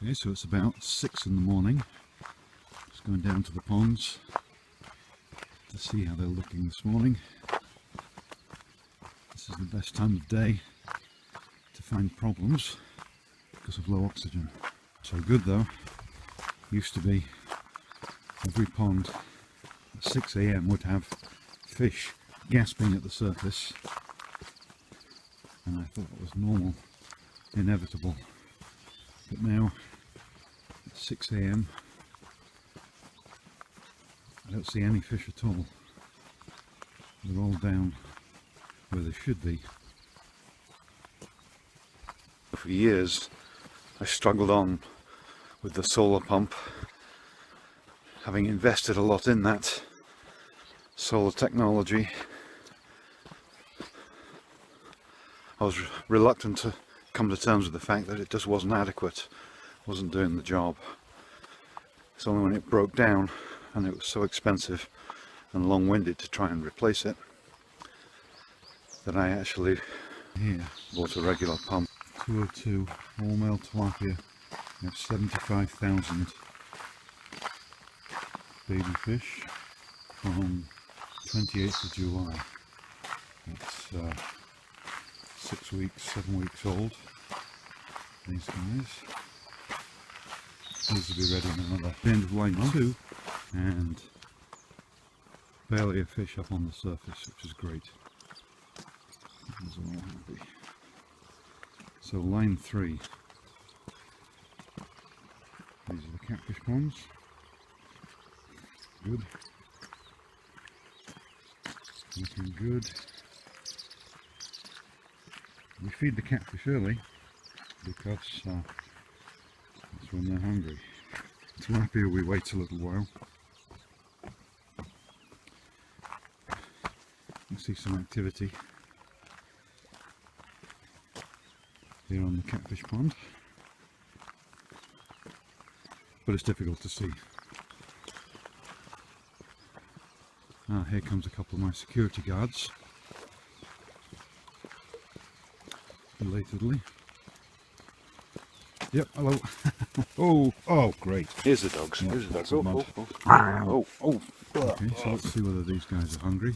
Okay, so it's about 6 in the morning. Just going down to the ponds to see how they're looking this morning. This is the best time of day to find problems because of low oxygen. So good though. Used to be every pond at 6 AM would have fish gasping at the surface, and I thought it was normal, inevitable. But now at 6 AM I don't see any fish at all. They're all down where they should be. For years I struggled on with the solar pump, having invested a lot in that solar technology. I was reluctant to come to terms with the fact that it just wasn't adequate, wasn't doing the job. It's only when it broke down and it was so expensive and long-winded to try and replace it that I actually bought a regular pump. 202 all male tilapia. We have 75,000 baby fish from 28th of July. It's 6 weeks, 7 weeks old. These guys. These will be ready in another end of line 2, and barely a fish up on the surface, which is great. These are all happy. So line 3. These are the catfish ponds. Good. Looking good. We feed the catfish early because that's when they're hungry. Tilapia we wait a little while. You see some activity here on the catfish pond, but it's difficult to see. Here comes a couple of my security guards, belatedly. Yep, hello. oh, great. Here's the dogs. Yeah, Here's the dogs. Oh. Okay, so let's see whether these guys are hungry.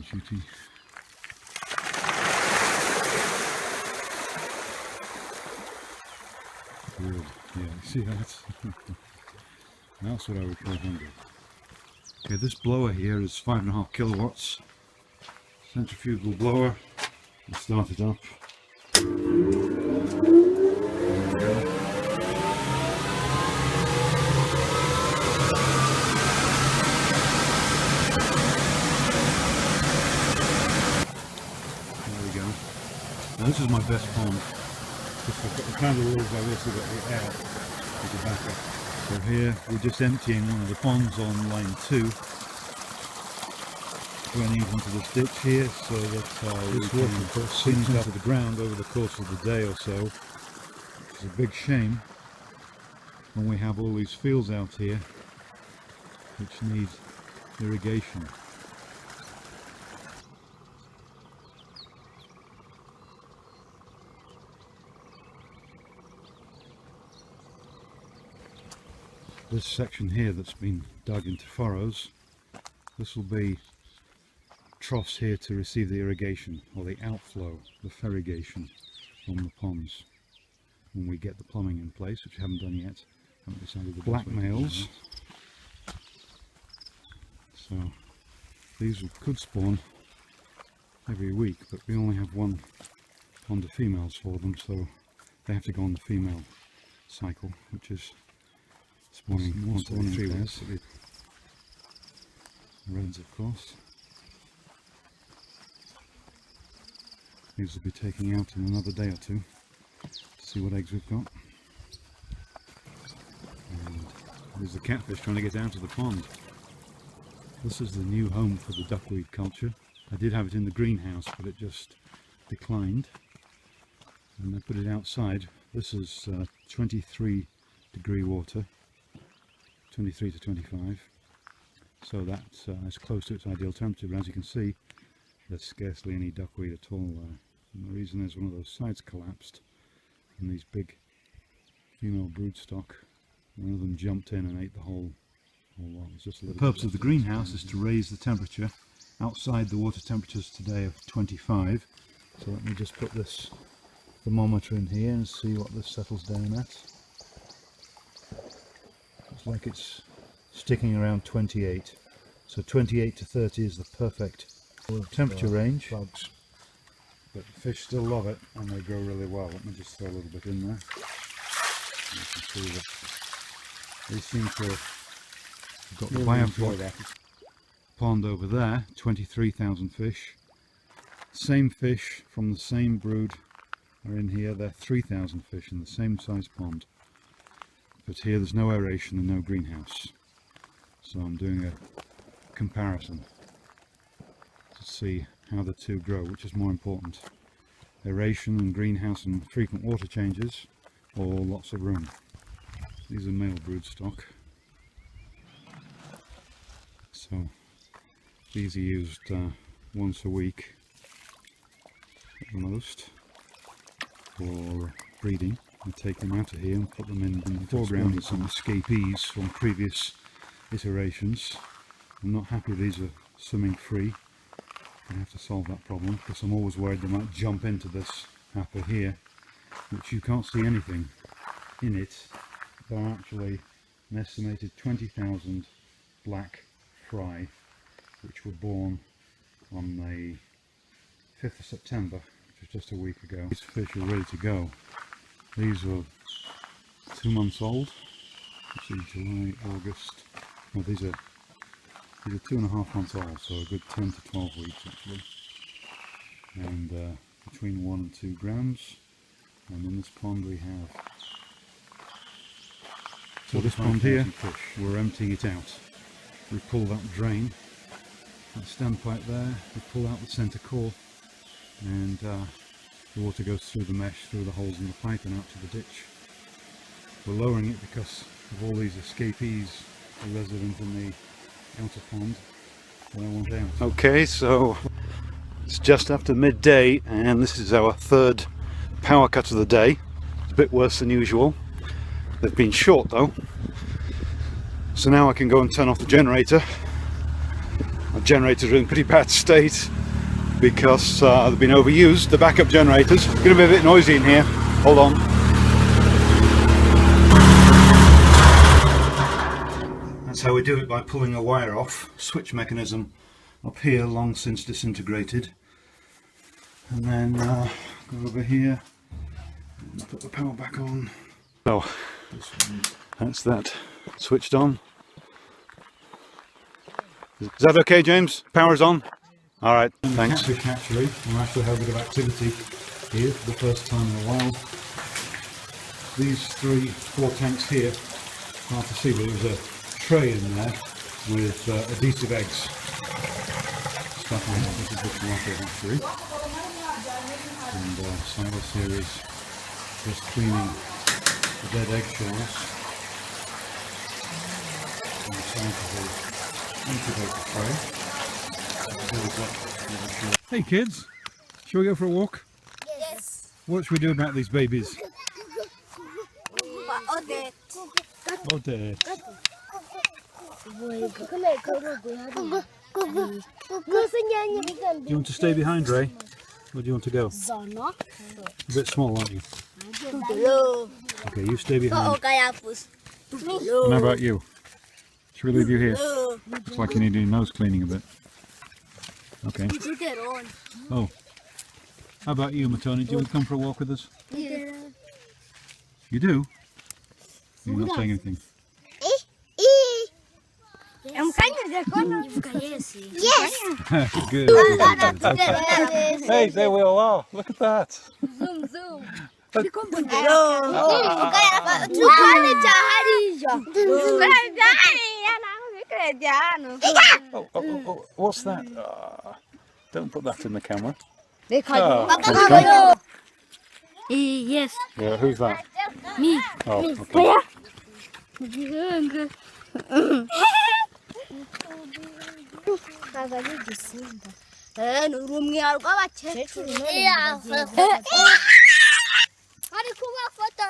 Shooty. Good. Yeah, you see that? That's what I would call hungry. Okay, this blower here is 5.5 kilowatts. Centrifugal blower. Let's start it up. There we go. There we go. Now this is my best pond. The kind of rules I've also got the air with the backup. So here we're just emptying one of the ponds on line 2. Running into this ditch here so that this water sinks into the ground over the course of the day or so. It's a big shame when we have all these fields out here which need irrigation. This section here that's been dug into furrows, this will be troughs here to receive the irrigation, or the outflow, the ferrigation from the ponds when we get the plumbing in place, which we haven't done yet. Haven't decided the black males. So these could spawn every week, but we only have one pond of females for them, so they have to go on the female cycle, which is spawning once every 3 weeks. Reds, of course. These will be taking out in another day or two to see what eggs we've got. And there's the catfish trying to get out of the pond. This is the new home for the duckweed culture. I did have it in the greenhouse, but it just declined, and I put it outside. This is 23 degree water, 23 to 25, so that's as close to its ideal temperature, but as you can see there's scarcely any duckweed at all there. And the reason is one of those sides collapsed and these big female broodstock. One of them jumped in and ate the whole lot. The purpose of the greenhouse is to raise the temperature. Outside the water temperature today of 25. So let me just put this thermometer in here and see what this settles down at. Looks like it's sticking around 28. So 28 to 30 is the perfect temperature range. Bugs. But the fish still love it and they grow really well. Let me just throw a little bit in there. You can see that they seem to have got the biofloc pond over there, 23,000 fish. Same fish from the same brood are in here. They're 3,000 fish in the same size pond. But here there's no aeration and no greenhouse. So I'm doing a comparison to see how the two grow, which is more important. Aeration and greenhouse and frequent water changes, or lots of room. These are male broodstock. So these are used once a week at the most for breeding. I take them out of here and put them in the foreground with some escapees from previous iterations. I'm not happy these are swimming free. I have to solve that problem because I'm always worried they might jump into this hopper here, which you can't see anything in it. There are actually an estimated 20,000 black fry which were born on the 5th of September, which was just a week ago. These fish are ready to go. These were 2 months old. Let's see, July, August. Well, these are 2.5 months old, so a good 10 to 12 weeks actually. And between 1 and 2 grams. And in this pond we have. So this pond here, we're emptying it out. We pull that drain, that standpipe there, we pull out the centre core, and the water goes through the mesh, through the holes in the pipe and out to the ditch. We're lowering it because of all these escapees resident in the outer pond that I want out. Okay, so it's just after midday and this is our third power cut of the day. It's a bit worse than usual. They've been short though. So now I can go and turn off the generator. The generators are in pretty bad state because they've been overused, the backup generators. It's going to be a bit noisy in here. Hold on. That's how we do it, by pulling a wire off. Switch mechanism up here, long since disintegrated. And then go over here and put the power back on. So that's that switched on. Is that okay, James? Power's on? Alright, thanks. Catfish hatchery. We'll actually have a bit of activity here for the first time in a while. These 4 tanks here, hard to see, but there's a tray in there with adhesive eggs. Stuff on it. This is the water hatchery. And Silas here is just cleaning the dead eggshells on the side of the incubator tray. Hey kids, shall we go for a walk? Yes. What should we do about these babies? Odette. Odette. Do you want to stay behind, Ray? Or do you want to go? A bit small, aren't you? Okay, you stay behind. And how about you? Should we leave you here? Looks like you need your nose cleaning a bit. Okay. Oh. How about you, Matoni? Do you want to come for a walk with us? Yeah. You do? You're not saying anything. Yes. Good. Hey, there we all are. Look at that. Zoom. Oh, what's that? Don't put that in the camera. Yes. Yeah, who's that? Me. Oh, okay. Hadi kuma foto.